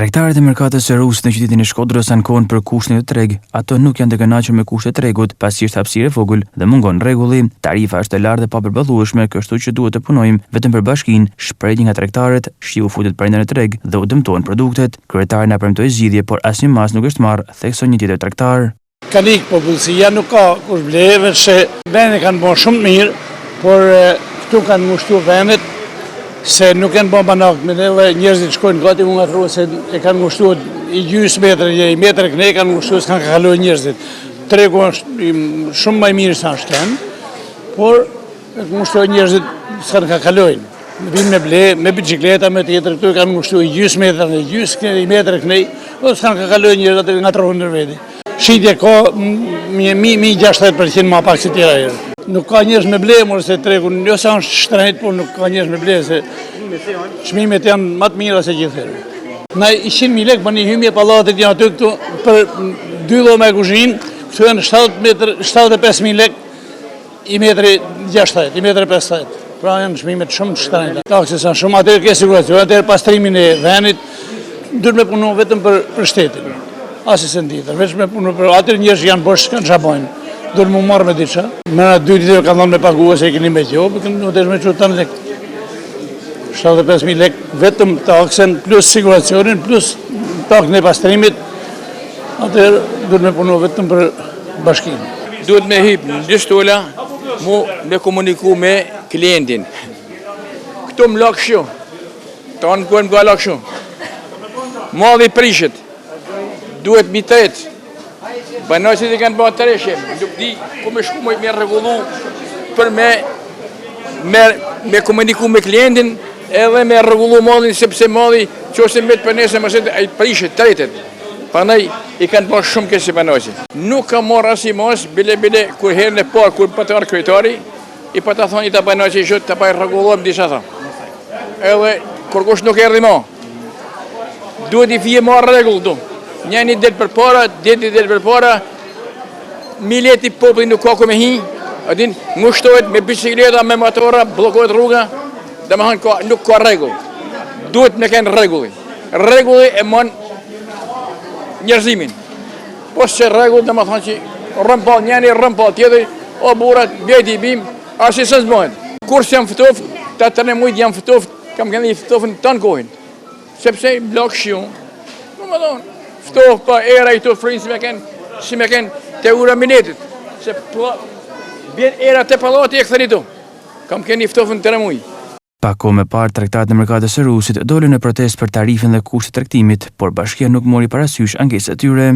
Tregtarët e merkatës së Rusit në qytetin e Shkodrës ankohen për kushtin e treg. Ato nuk janë të kënaqur me kushtet e tregut, pasi është hapësirë e vogël dhe mungon rregulli. Tarifa është e lartë dhe papërballueshme, kështu që duhet të punojmë vetëm për bashkinë, shpreh një nga tregtarët. Shiu futet brenda në treg dhe u dëmtohen produktet. Kryetari na premtoi zgjidhje, por asnjë mas nuk është marrë, thekson një tjetër tregtar. Kanik popullsia nuk ka kush bleve, se vendet kanë bërë shumë mirë, por këtu kanë ngushtuar vendet, se nuk janë bërë banak me dhe njerëzit shkojnë gati mu nga thru se e kanë ngushtuar i gjys metre, i metre këne kanë ngushtuar s'kanë ka kaluar njerëzit. Tregu është shumë maj mirë sa është kanë, por ngushtuar njerëzit s'kanë ka kalojnë. Vinë me ble, me bicikleta, me tjetër, këtu kanë ngushtuar i gjys metre, i gjys këne, i metre këne, po s'kanë ka kaluar njerëzit nga trohën në vedi. Shqitje ka 60% ma pak se tjera herë. Nuk ka njerëz me ble, mërë se tregun, jo se është shtrenjt, por nuk ka njerëz me ble, se çmimet janë më të mira se gjithherë. Na 100.000 lekë për një hymje pallatit janë aty këtu, për 2 lloj me kuzhinë, këtu janë 75.000 lekë i metri 60, i metri 50. Pra janë çmimet shumë të shtrenjta. Takset janë shumë, atëherë ke siguracion, atëherë pastrimin e venit, duhet me punu vetëm për shtetin. Asi se nditër, veç me punu për atër njerëz janë bosh s'kanë çabojnë. Duhet mu marrë me diqa. Me në 2 ditë kanë thonë me pagua se i keni me gjobë, në të me që të në lekë. 75.000 lekë, vetëm taksen, plus siguracionin, plus takën e pastrimit, atër duhet me punu vetëm për bashkinë. Duhet me hypë në dy stola, mu me komuniku me klientin. Këtu më lakë shumë, ta në kërë më ka lakë shumë. Madhi prishet, duhet mi të jetë. Banaqësit e kanë bërë të reshe, nuk di ku me shku me regullu për me komuniku me klientin edhe me regullu madhin, sepse madhi që ose me të përnese mësit e i prishet të retet. Panaj i kanë bërë shumë kësi banaqësit. Nuk ka marrë asi mas, bile kur herën e parë, kur për të arë kryetari, i për të thonë i të banaqësit shumë të pa i regulluam disa tha. Edhe kur kush nuk erdi ma, duhet i fije marrë regull du. Njëni del për para, deti del për para, mileti populli nuk ka ku me hi, adin ngushtohet me bicikleta, me motora, blokohet rruga, dhe me hanë nuk ka regull. Duhet me kënë regulli. Regulli e mon njerëzimin. Po që regull dhe me thonë që rëmpal njëni, rëmpal tjetëri, o burat, bjeti i bim, ashtë i së zbojnë. Kur se jam fëtoft, të të në mujtë jam fëtoft, kam kënë i fëtofën të në kohën. Sepse i blok shion, më më thonë. Ftohë pa era i të frinë si me kënë të ura minetit. Se bjen era të palati e këthëri tu. Kam kënë i ftofën të remuj. Pa kohë më parë, tregtarët e merkatës së Rusit dolën në protestë për tarifën dhe kushtet e tregtimit, por bashkia nuk mori parasysh ankesat e tyre.